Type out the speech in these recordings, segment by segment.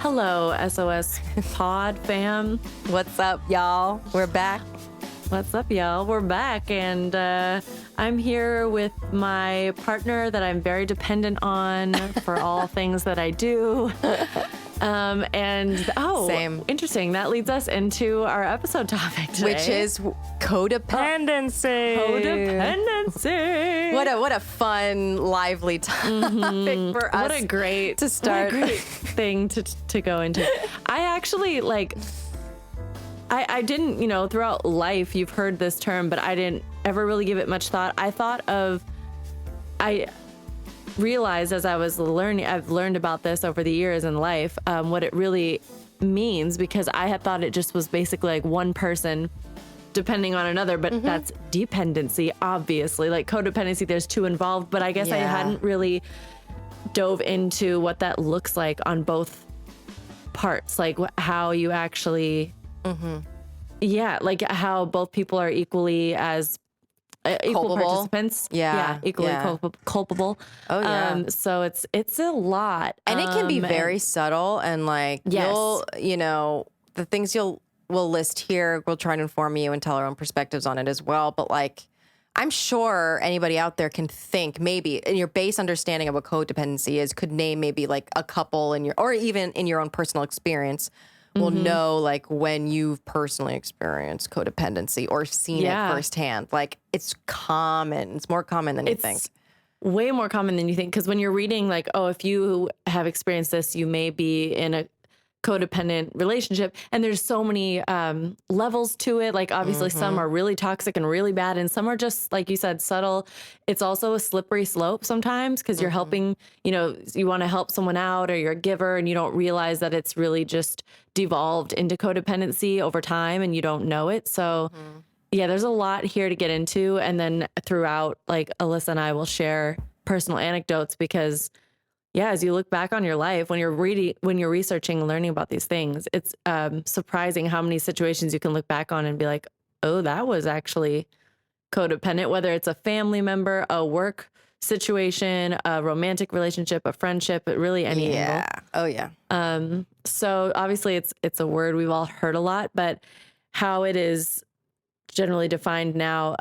Hello, SOS Pod fam. What's up, y'all? We're back. What's up, y'all? We're back, and I'm here with my partner that I'm very dependent on for all things that I do. Same. Interesting. That leads us into our episode topic today, Which is codependency. Codependency. What a fun, lively topic for us. What a great to start. What a great thing to go into. I actually I didn't, throughout life, you've heard this term, but I didn't ever really give it much thought. I realized as I was learning, I've learned about this over the years in life, what it really means, because I had thought it just was basically like one person depending on another, but that's dependency, obviously. Like codependency, there's two involved, but I guess I hadn't really dove into what that looks like on both parts, like how you actually... like how both people are equally as equal participants. Equally culpable. Oh yeah. So it's a lot, and it can be very subtle, and you'll, the things we'll list here, we'll try to inform you and tell our own perspectives on it as well. But I'm sure anybody out there can think maybe in your base understanding of what codependency is, could name maybe a couple or even in your own personal experience. Will know when you've personally experienced codependency or seen it firsthand. It's common. It's more common than you think. Way more common than you think. Because when you're reading if you have experienced this, you may be in a codependent relationship, and there's so many levels to it. Obviously some are really toxic and really bad, and some are just, like you said, subtle. It's also a slippery slope sometimes, because you're helping, you want to help someone out, or you're a giver, and you don't realize that it's really just devolved into codependency over time, and you don't know it. So yeah, there's a lot here to get into. And then throughout, Alyssa and I will share personal anecdotes, because as you look back on your life, when you're researching and learning about these things, it's surprising how many situations you can look back on and be like, oh, that was actually codependent, whether it's a family member, a work situation, a romantic relationship, a friendship, but really any angle. Oh yeah. So obviously it's a word we've all heard a lot, but how it is generally defined now.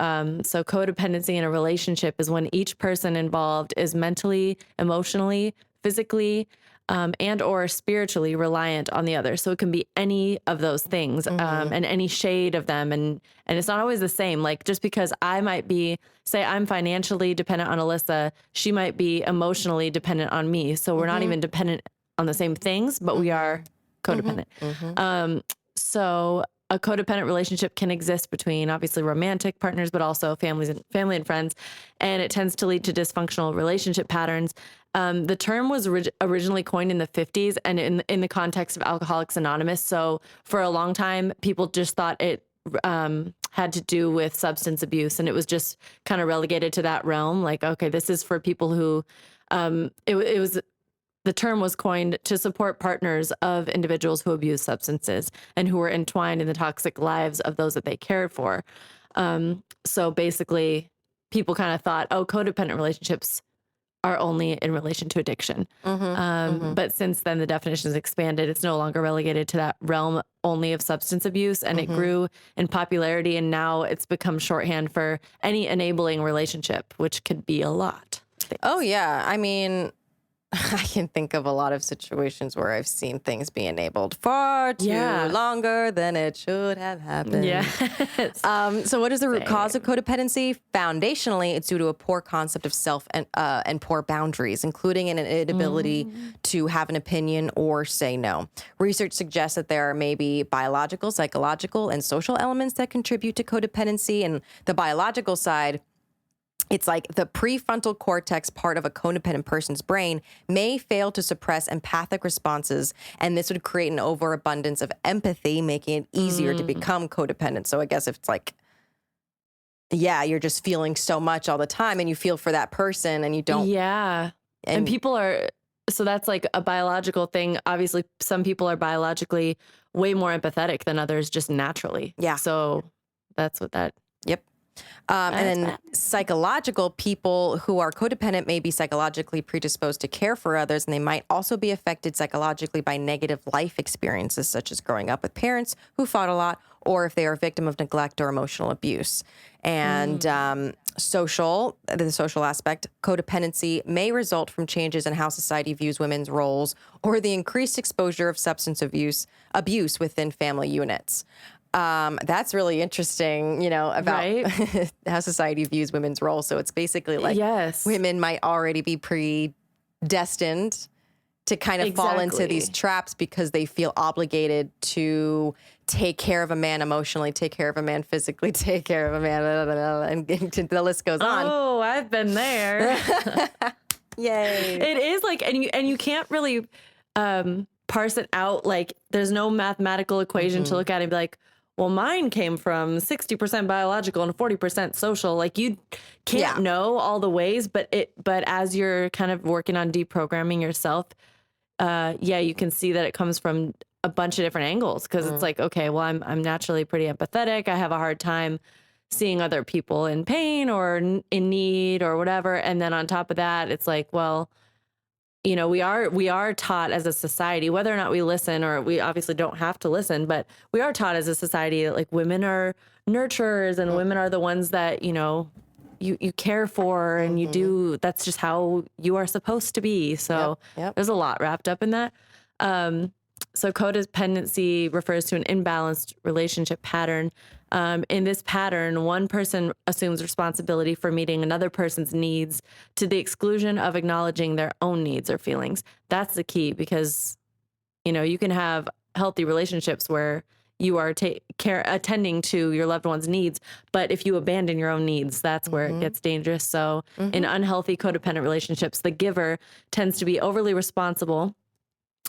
So codependency in a relationship is when each person involved is mentally, emotionally, physically, and or spiritually reliant on the other. So it can be any of those things, and any shade of them. And it's not always the same. Just because I might be, say I'm financially dependent on Alyssa, she might be emotionally dependent on me. So we're not even dependent on the same things, but we are codependent. So a codependent relationship can exist between obviously romantic partners, but also family and friends, and it tends to lead to dysfunctional relationship patterns. The term was originally coined in the 50s, and in the context of Alcoholics Anonymous. So for a long time, people just thought it had to do with substance abuse, and it was just kind of relegated to that realm. Okay, this is for people who it was. The term was coined to support partners of individuals who abuse substances and who were entwined in the toxic lives of those that they cared for. So basically, people kind of thought, oh, codependent relationships are only in relation to addiction. But since then, the definition is expanded. It's no longer relegated to that realm only of substance abuse, and it grew in popularity, and now it's become shorthand for any enabling relationship, which could be a lot. Oh, yeah. I mean... I can think of a lot of situations where I've seen things be enabled far too longer than it should have happened. So what is the root cause of codependency? Foundationally, it's due to a poor concept of self and poor boundaries, including an inability to have an opinion or say no. Research suggests that there are maybe biological, psychological, and social elements that contribute to codependency. And the biological side, it's the prefrontal cortex part of a codependent person's brain may fail to suppress empathic responses, and this would create an overabundance of empathy, making it easier to become codependent. So I guess if it's you're just feeling so much all the time, and you feel for that person, and you don't. Yeah. And people are, so that's a biological thing. Obviously, some people are biologically way more empathetic than others just naturally. Yeah. So that's what that. Yep. And That's then bad. psychological, people who are codependent may be psychologically predisposed to care for others, and they might also be affected psychologically by negative life experiences, such as growing up with parents who fought a lot, or if they are a victim of neglect or emotional abuse. And the social aspect, codependency may result from changes in how society views women's roles or the increased exposure of substance abuse within family units. That's really interesting, about Right? how society views women's role. So it's basically like Yes. women might already be predestined to kind of fall into these Exactly. traps because they feel obligated to take care of a man emotionally, take care of a man physically, take care of a man, blah, blah, blah, and the list goes on. Oh, I've been there. Yay. It is like, and you can't really parse it out. Like, there's no mathematical equation to look at and be like, well, mine came from 60% biological and 40% social. Like, you can't know all the ways, but as you're kind of working on deprogramming yourself, you can see that it comes from a bunch of different angles. Cause it's like, okay, well, I'm naturally pretty empathetic. I have a hard time seeing other people in pain or in need or whatever. And then on top of that, it's like, well, we are taught as a society, whether or not we listen, or we obviously don't have to listen, but we are taught as a society that like women are nurturers and women are the ones that, you care for and you do, that's just how you are supposed to be. So there's a lot wrapped up in that. So codependency refers to an imbalanced relationship pattern. In this pattern, one person assumes responsibility for meeting another person's needs to the exclusion of acknowledging their own needs or feelings. That's the key, because, you can have healthy relationships where you are attending to your loved one's needs, but if you abandon your own needs, that's where it gets dangerous. So in unhealthy codependent relationships, the giver tends to be overly responsible,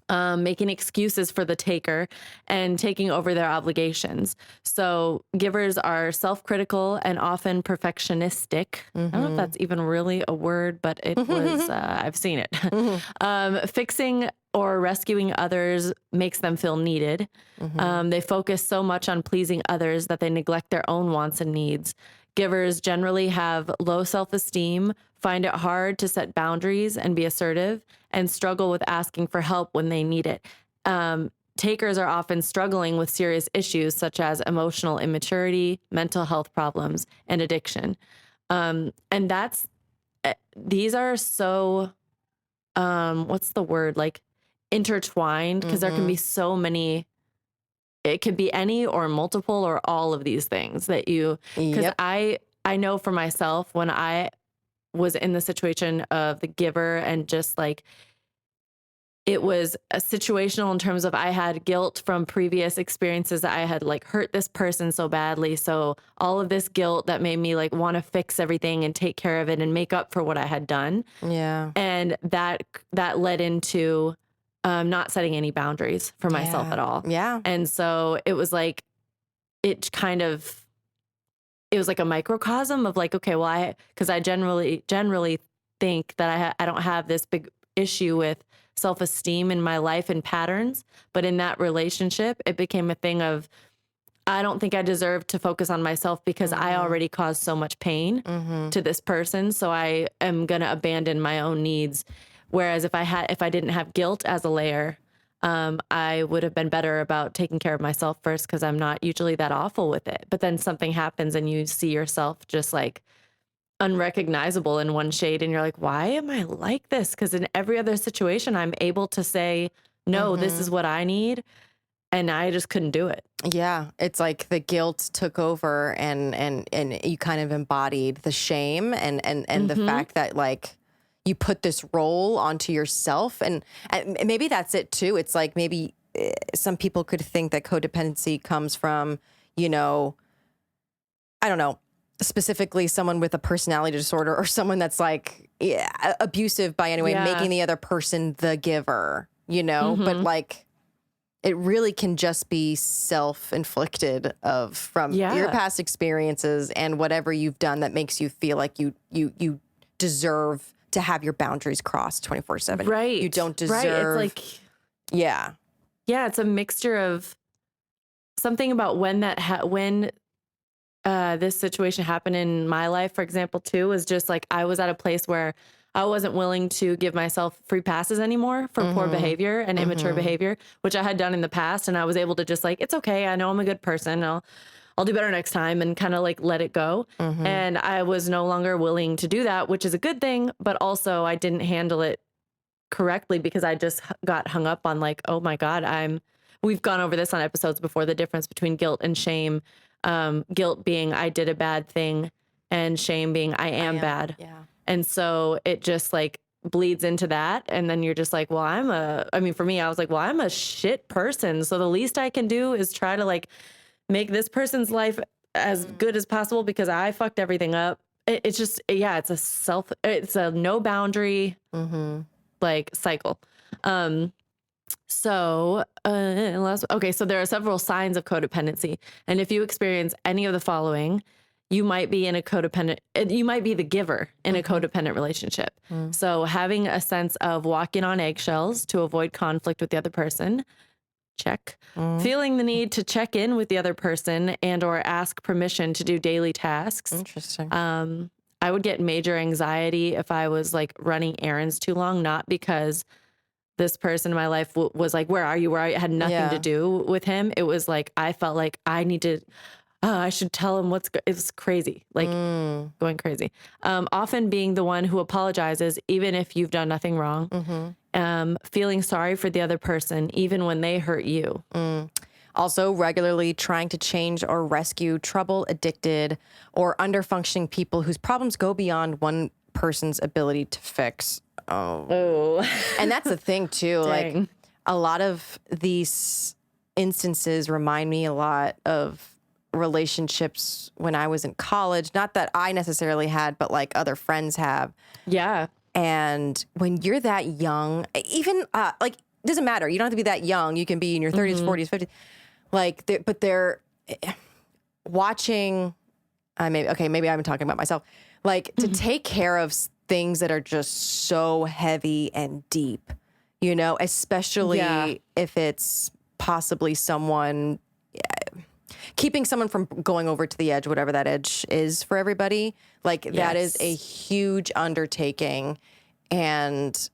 making excuses for the taker and taking over their obligations. So givers are self-critical and often perfectionistic. I don't know if that's even really a word, but it was, I've seen it. Fixing or rescuing others makes them feel needed. They focus so much on pleasing others that they neglect their own wants and needs. Givers generally have low self-esteem, find it hard to set boundaries and be assertive, and struggle with asking for help when they need it. Takers are often struggling with serious issues such as emotional immaturity, mental health problems, and addiction. And these are so, what's the word? Like intertwined, because there can be so many. It could be any or multiple or all of these things that because I know for myself, when I was in the situation of the giver, and just like, it was a situational in terms of I had guilt from previous experiences that I had like hurt this person so badly. So all of this guilt that made me like want to fix everything and take care of it and make up for what I had done. Yeah. And that led into not setting any boundaries for myself at all. Yeah. And so it was like, it was like a microcosm of like, okay, well, because I generally think that I don't have this big issue with self-esteem in my life and patterns, but in that relationship, it became a thing of, I don't think I deserve to focus on myself because I already caused so much pain to this person. So I am going to abandon my own needs. Whereas if I didn't have guilt as a layer, I would have been better about taking care of myself first, because I'm not usually that awful with it. But then something happens and you see yourself just like unrecognizable in one shade, and you're like, why am I like this? Because in every other situation, I'm able to say, no, this is what I need. And I just couldn't do it. Yeah. It's like the guilt took over, and you kind of embodied the shame and the fact that like you put this role onto yourself. And maybe that's it too. It's like, maybe some people could think that codependency comes from, I don't know, specifically someone with a personality disorder, or someone that's like abusive by any way, making the other person the giver, but like, it really can just be self-inflicted from your past experiences and whatever you've done that makes you feel like you deserve to have your boundaries crossed 24/7. Right. You don't deserve. Right. It's like, yeah, it's a mixture of something about when this situation happened in my life, for example, too, was just like I was at a place where I wasn't willing to give myself free passes anymore for poor behavior and immature behavior, which I had done in the past. And I was able to just like, it's okay. I know I'm a good person. I'll do better next time, and kind of like let it go. And I was no longer willing to do that, which is a good thing. But also I didn't handle it correctly because I just got hung up on like, oh my God, we've gone over this on episodes before, the difference between guilt and shame. Guilt being I did a bad thing, and shame being I am bad. Yeah. And so it just like bleeds into that. And then you're just like, well, I mean, for me, I was like, well, I'm a shit person. So the least I can do is try to like make this person's life as good as possible because I fucked everything up. It's just, yeah, it's a no boundary like cycle. So there are several signs of codependency. And if you experience any of the following, you might be you might be the giver in a codependent relationship. So having a sense of walking on eggshells to avoid conflict with the other person. Check. Feeling the need to check in with the other person and or ask permission to do daily tasks. Interesting. I would get major anxiety if I was like running errands too long, not because this person in my life was like, where are you? It had nothing to do with him. It was like, I felt like I should tell him it's crazy, like going crazy. Often being the one who apologizes, even if you've done nothing wrong. Feeling sorry for the other person, even when they hurt you. Also, regularly trying to change or rescue trouble, addicted, or under-functioning people whose problems go beyond one person's ability to fix. Oh. And that's the thing, too. Like, a lot of these instances remind me a lot of relationships when I was in college. Not that I necessarily had, but like other friends have. Yeah. And when you're that young, even like, it doesn't matter. You don't have to be that young. You can be in your 30s, 40s, 50s. Like, but they're watching. Maybe I'm talking about myself. Like, to take care of things that are just so heavy and deep, especially if it's possibly someone, keeping someone from going over to the edge, whatever that edge is for everybody. Like, that is a huge undertaking and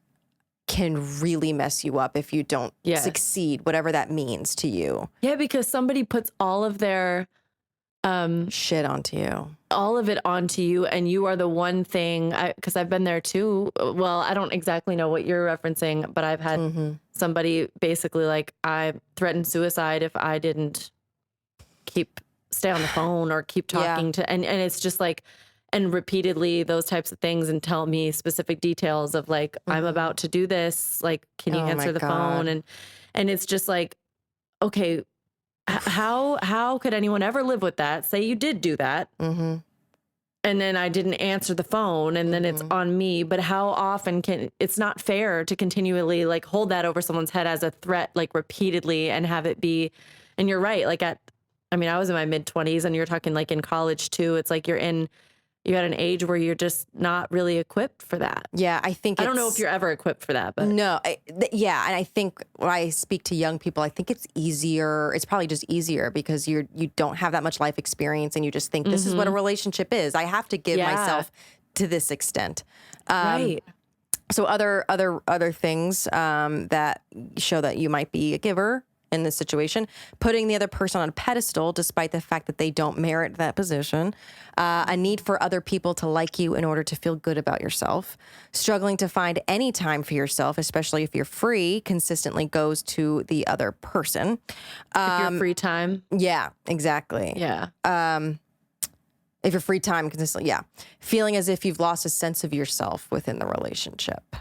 can really mess you up if you don't succeed, whatever that means to you. Yeah, because somebody puts all of their shit onto you. All of it onto you, and you are the one thing, because I've been there too. Well, I don't exactly know what you're referencing, but I've had somebody basically like, I threatened suicide if I didn't stay on the phone or keep talking to, and it's just like, and repeatedly those types of things, and tell me specific details of like, I'm about to do this, like, can you answer the phone? And it's just like, okay, how could anyone ever live with that? Say you did do that. And then I didn't answer the phone, and then it's on me. But how often it's not fair to continually like hold that over someone's head as a threat, like repeatedly, and have it be, and you're right. Like I was in my mid-20s, and you're talking like in college too. It's like you're at an age where you're just not really equipped for that. Yeah, I don't know if you're ever equipped for that, but no, and I think when I speak to young people, I think it's easier. It's probably just easier because you don't have that much life experience, and you just think this is what a relationship is. I have to give myself to this extent. Right. So other things that show that you might be a giver in this situation: putting the other person on a pedestal despite the fact that they don't merit that position, a need for other people to like you in order to feel good about yourself, struggling to find any time for yourself, especially if you're free, consistently goes to the other person. If you're free time. Yeah, exactly. Yeah. If you're free time consistently, feeling as if you've lost a sense of yourself within the relationship.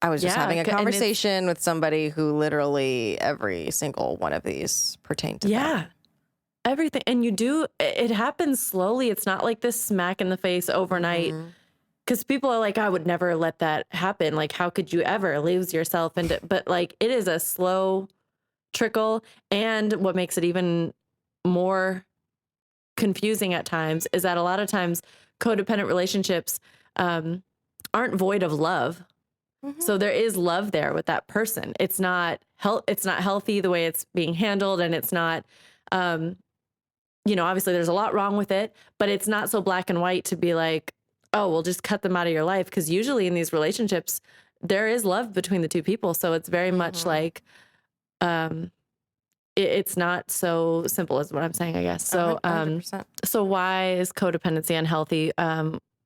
I was just having a conversation with somebody who literally every single one of these pertain to them. Everything. And it happens slowly. It's not like this smack in the face overnight. Because people are like, I would never let that happen. Like, how could you ever lose yourself? But like, it is a slow trickle. And what makes it even more confusing at times is that a lot of times codependent relationships aren't void of love. So there is love there with that person. It's not healthy the way it's being handled, and it's not obviously there's a lot wrong with it, but it's not so black and white to be like, oh, well, just cut them out of your life. Because usually in these relationships, there is love between the two people. So it's very much like, um, it's not so simple as what I'm saying, I guess. So, 100%. so why is codependency unhealthy?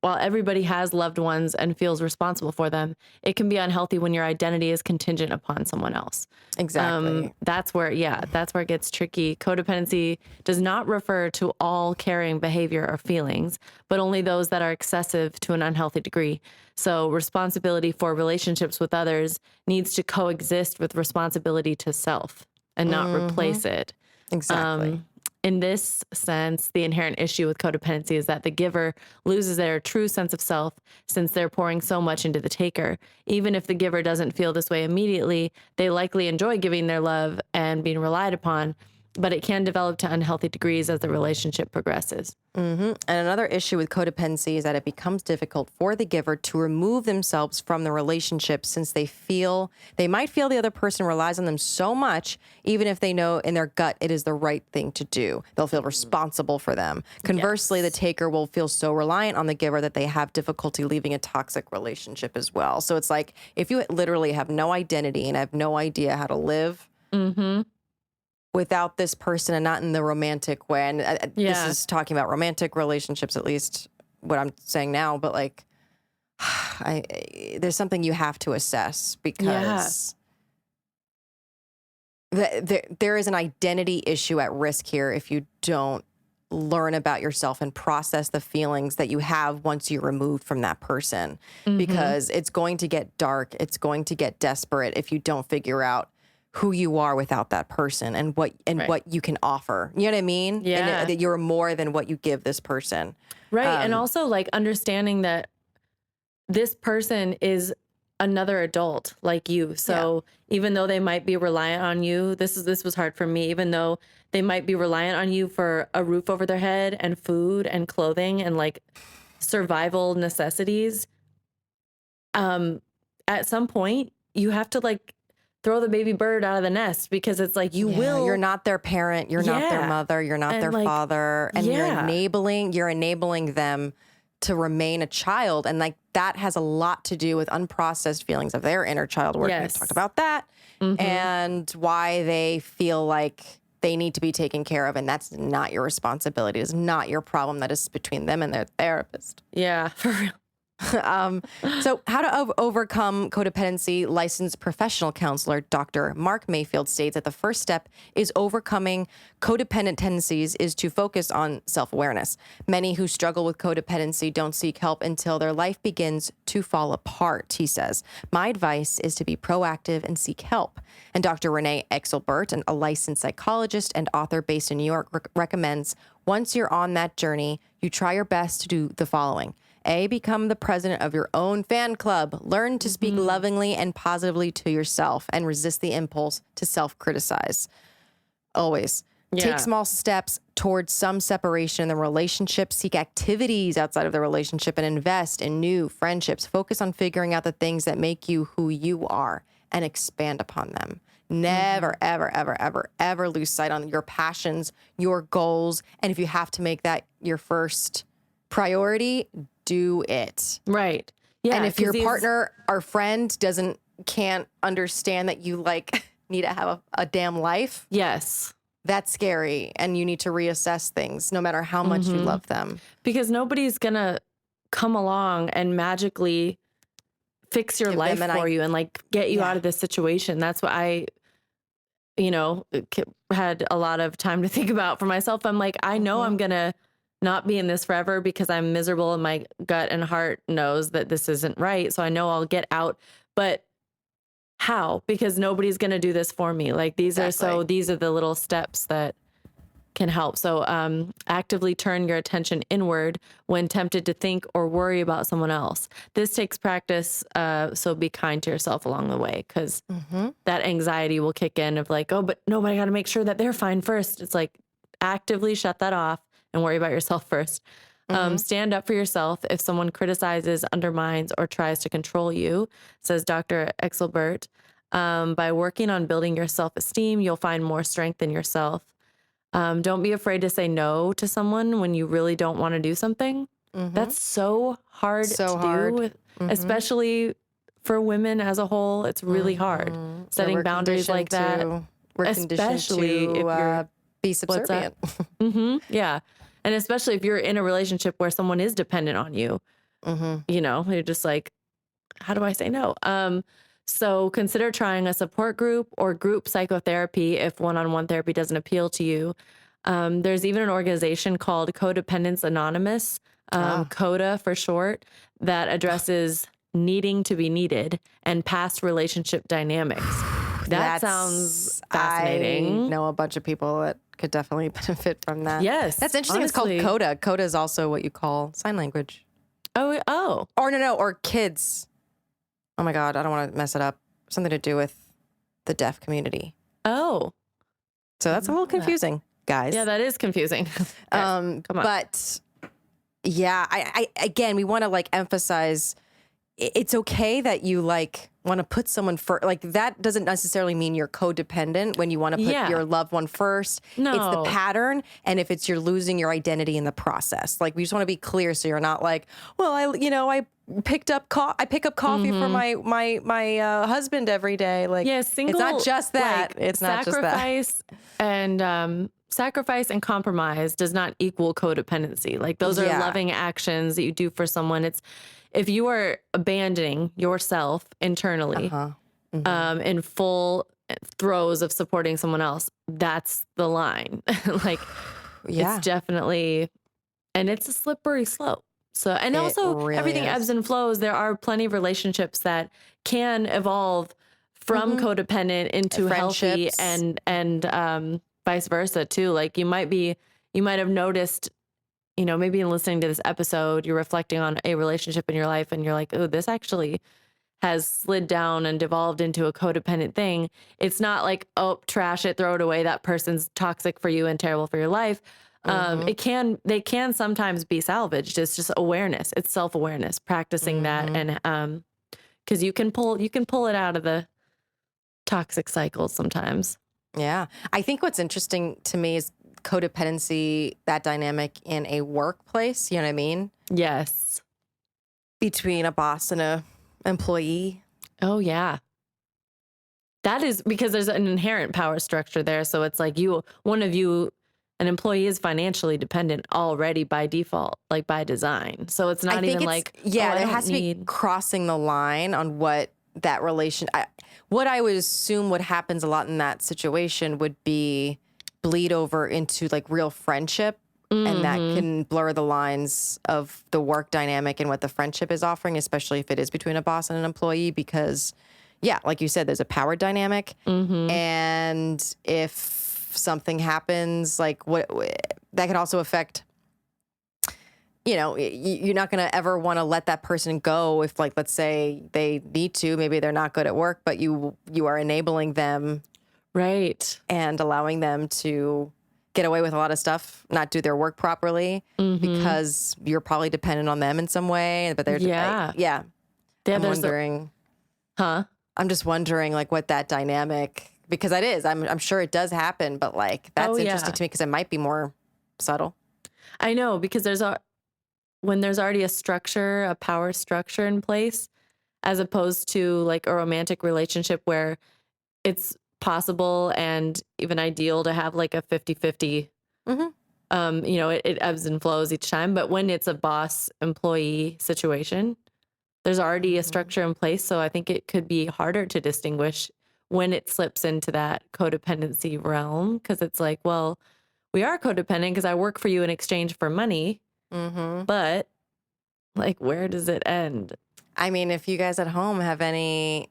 While everybody has loved ones and feels responsible for them, it can be unhealthy when your identity is contingent upon someone else. Exactly. That's where it gets tricky. Codependency does not refer to all caring behavior or feelings, but only those that are excessive to an unhealthy degree. So responsibility for relationships with others needs to coexist with responsibility to self and not replace it. Exactly. In this sense, the inherent issue with codependency is that the giver loses their true sense of self since they're pouring so much into the taker. Even if the giver doesn't feel this way immediately, they likely enjoy giving their love and being relied upon, but it can develop to unhealthy degrees as the relationship progresses. And another issue with codependency is that it becomes difficult for the giver to remove themselves from the relationship since they might feel the other person relies on them so much, even if they know in their gut it is the right thing to do. They'll feel responsible for them. Conversely, the taker will feel so reliant on the giver that they have difficulty leaving a toxic relationship as well. So it's like if you literally have no identity and have no idea how to live without this person and not in the romantic way. And this is talking about romantic relationships, at least what I'm saying now. But like, there's something you have to assess because there is an identity issue at risk here if you don't learn about yourself and process the feelings that you have once you're removed from that person. Because it's going to get dark. It's going to get desperate if you don't figure out who you are without that person and what you can offer. You know what I mean? Yeah. And that you're more than what you give this person. Right. And also like understanding that this person is another adult like you. So even though they might be reliant on you, this was hard for me, even though they might be reliant on you for a roof over their head and food and clothing and like survival necessities. At some point you have to like throw the baby bird out of the nest because it's like you're not their parent, you're not their mother, you're not their father, and you're enabling them to remain a child. And like that has a lot to do with unprocessed feelings of their inner child work. We've talked about that and why they feel like they need to be taken care of. And that's not your responsibility. It's not your problem. That is between them and their therapist. Yeah, for real. So how to overcome codependency, licensed professional counselor Dr. Mark Mayfield states that the first step is overcoming codependent tendencies is to focus on self-awareness. Many who struggle with codependency don't seek help until their life begins to fall apart, he says. My advice is to be proactive and seek help. And Dr. Renee Exelbert, a licensed psychologist and author based in New York, recommends once you're on that journey, you try your best to do the following. A, become the president of your own fan club. Learn to speak lovingly and positively to yourself and resist the impulse to self-criticize. Always. Take small steps towards some separation in the relationship. Seek activities outside of the relationship and invest in new friendships. Focus on figuring out the things that make you who you are and expand upon them. Never, ever, ever, ever, ever lose sight on your passions, your goals. And if you have to make that your first priority, do it. Right. Yeah. And if your partner or friend can't understand that you like need to have a damn life. Yes. That's scary. And you need to reassess things no matter how much you love them. Because nobody's going to come along and magically fix your life for you and like get you out of this situation. That's what I, had a lot of time to think about for myself. I'm like, I know I'm going to not be in this forever because I'm miserable and my gut and heart knows that this isn't right. So I know I'll get out, but how? Because nobody's going to do this for me. Like these are the little steps that can help. So actively turn your attention inward when tempted to think or worry about someone else. This takes practice. So be kind to yourself along the way because that anxiety will kick in of like, oh, but no, I got to make sure that they're fine first. It's like actively shut that off and worry about yourself first. Stand up for yourself if someone criticizes, undermines, or tries to control you, says Dr. Exelbert. By working on building your self-esteem, you'll find more strength in yourself. Don't be afraid to say no to someone when you really don't want to do something. That's so hard So to hard. do, especially for women as a whole. It's really hard Yeah, setting we're boundaries like that, conditioned we're conditioned especially if you're, be what's up? subservient. Yeah. And especially if you're in a relationship where someone is dependent on you, you're just like, how do I say no? So consider trying a support group or group psychotherapy if one-on-one therapy doesn't appeal to you. There's even an organization called Codependence Anonymous, CODA for short, that addresses needing to be needed and past relationship dynamics. That sounds fascinating. I know a bunch of people that could definitely benefit from that. Yes. That's interesting. Honestly. It's called CODA. CODA is also what you call sign language. Oh. Or no, or kids. Oh my God, I don't want to mess it up. Something to do with the deaf community. Oh. So that's a little confusing, guys. Yeah, that is confusing. Come on. But yeah, I again, we want to like emphasize it's okay that you like want to put someone first. Like that doesn't necessarily mean you're codependent when you want to put your loved one first. No. It's the pattern. And if it's you're losing your identity in the process, like we just want to be clear. So you're not like, well, I pick up coffee for my husband every day. Like, it's not just that. Like, it's not just that. Sacrifice and compromise does not equal codependency. Like those are loving actions that you do for someone. It's if you are abandoning yourself internally in full throes of supporting someone else, that's the line. Like it's definitely, and it's a slippery slope. So, and also really everything ebbs and flows. There are plenty of relationships that can evolve from codependent into healthy and vice versa too. Like you might have noticed, maybe in listening to this episode, you're reflecting on a relationship in your life and you're like, oh, this actually has slid down and devolved into a codependent thing. It's not like, oh, trash it, throw it away. That person's toxic for you and terrible for your life. They can sometimes be salvaged. It's just awareness. It's self-awareness, practicing that. And, cause you can pull it out of the toxic cycles sometimes. Yeah. I think what's interesting to me is codependency, that dynamic in a workplace. You know what I mean? Yes. Between a boss and a employee. Oh yeah. That is because there's an inherent power structure there. So it's like an employee is financially dependent already by default, like by design. So it's not even like, there has to be crossing the line on what that what I would assume what happens a lot in that situation would be bleed over into like real friendship. And that can blur the lines of the work dynamic and what the friendship is offering, especially if it is between a boss and an employee, because like you said, there's a power dynamic. And if something happens, like what that can also affect, you're not going to ever want to let that person go if, like, let's say they need to, maybe they're not good at work, but you are enabling them. Right. And allowing them to get away with a lot of stuff, not do their work properly because you're probably dependent on them in some way. But they're, I'm wondering, I'm just wondering like what that dynamic, because it is, I'm sure it does happen, but like, that's interesting to me because it might be more subtle. I know, because when there's already a power structure in place, as opposed to like a romantic relationship where it's possible and even ideal to have like a 50-50, it ebbs and flows each time. But when it's a boss employee situation, there's already a structure in place. So I think it could be harder to distinguish when it slips into that codependency realm. Cause it's like, well, we are codependent because I work for you in exchange for money, but like, where does it end? I mean, if you guys at home have of any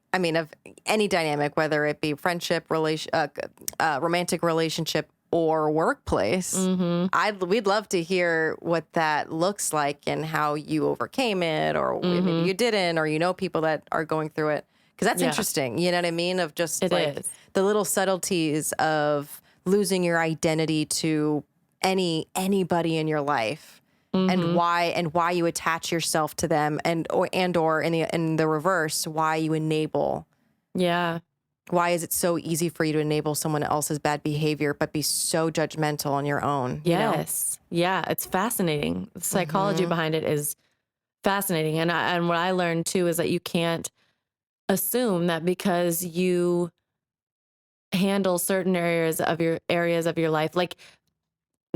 dynamic, whether it be friendship, romantic relationship, or workplace, we'd love to hear what that looks like and how you overcame it, or maybe you didn't, or people that are going through it. Because that's interesting, you know what I mean? Of just the little subtleties of losing your identity to anybody in your life. And why you attach yourself to them, and or in the reverse, why you enable Why is it so easy for you to enable someone else's bad behavior, but be so judgmental on your own? Yes. Yeah. It's fascinating. The psychology behind it is fascinating. And what I learned too is that you can't assume that because you handle certain areas of your life, like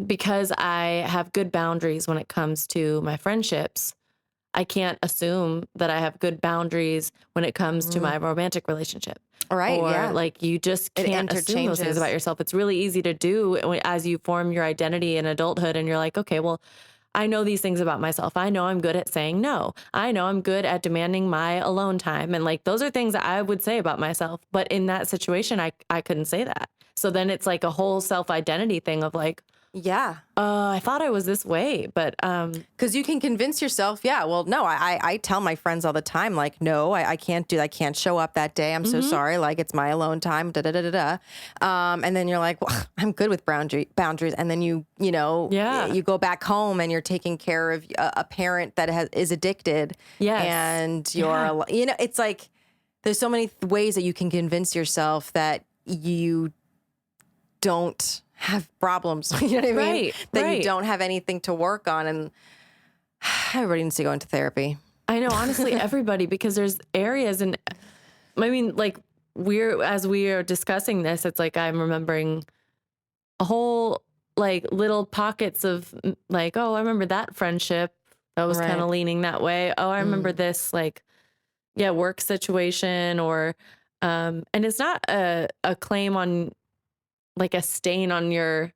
because I have good boundaries when it comes to my friendships, I can't assume that I have good boundaries when it comes to my romantic relationship. Right. Or Yeah. like you just It can't assume those things interchanges. about yourself. It's really easy to do as you form your identity in adulthood and you're like, okay, well, I know these things about myself. I know I'm good at saying no. I know I'm good at demanding my alone time. And like those are things that I would say about myself. But in that situation, I couldn't say that. So then it's like a whole self-identity thing of like, Yeah. I thought I was this way, but Because you can convince yourself, yeah, well, no, I tell my friends all the time, like, no, I can't do that. I can't show up that day. I'm so sorry. Like, it's my alone time, da da da da da. And then you're like, well, I'm good with boundaries. And then you Yeah. you go back home and you're taking care of a parent that is addicted. Yes. And you're, it's like, there's so many ways that you can convince yourself that you don't have problems, you know what I mean? Right, That right. you don't have anything to work on, and everybody needs to go into therapy. I know, honestly, everybody, because there's areas and I mean, like as we are discussing this, it's like I'm remembering a whole like little pockets of like, oh, I remember that friendship that was kind Right. of leaning that way. Oh, I remember this like, yeah, work situation or, and it's not a claim on like a stain on your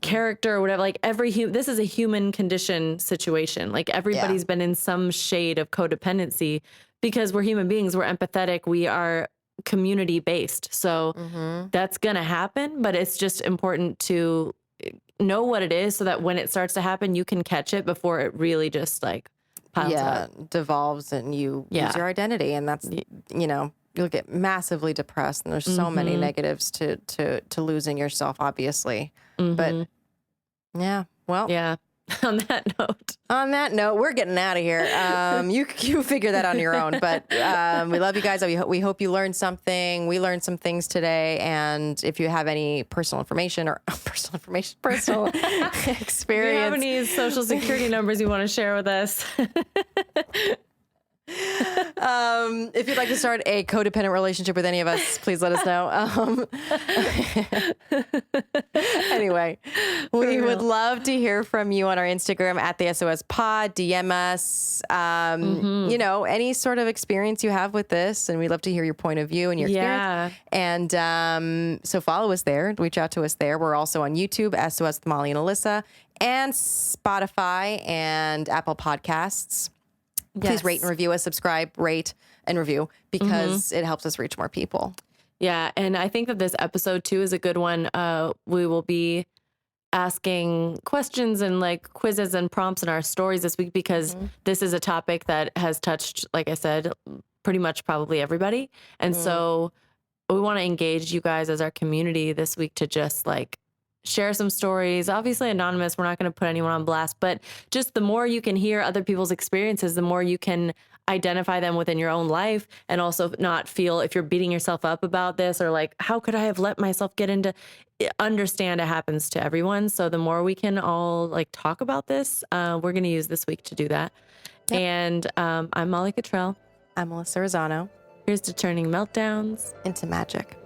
character or whatever. Like this is a human condition situation. Like everybody's been in some shade of codependency because we're human beings. We're empathetic. We are community based. So that's going to happen, but it's just important to know what it is so that when it starts to happen, you can catch it before it really just like piles up. Devolves and you lose your identity, and that's you'll get massively depressed, and there's so many negatives to losing yourself, obviously. But yeah, well, Yeah. On that note, we're getting out of here. You figure that on your own, but we love you guys. We hope you learned something. We learned some things today, and if you have any personal information personal experience, if you have any social security numbers you want to share with us. If you'd like to start a codependent relationship with any of us, please let us know. Anyway, we would love to hear from you on our Instagram at the SOS Pod. DM us, any sort of experience you have with this, and we'd love to hear your point of view and your experience. And so follow us there, reach out to us there. We're also on YouTube, SOS with Molly and Alyssa, and Spotify and Apple Podcasts. Please rate and review us, subscribe, rate, and review, because it helps us reach more people. Yeah. And I think that this episode too is a good one. We will be asking questions and like quizzes and prompts in our stories this week because this is a topic that has touched, like I said, pretty much probably everybody. And so we want to engage you guys as our community this week to just like share some stories, obviously anonymous. We're not going to put anyone on blast, but just the more you can hear other people's experiences, the more you can identify them within your own life and also not feel if you're beating yourself up about this or like, how could I have let myself get into understand it happens to everyone. So the more we can all like talk about this, we're going to use this week to do that. Yep. And I'm Molly Cottrell. I'm Melissa Rosano. Here's to turning meltdowns into magic.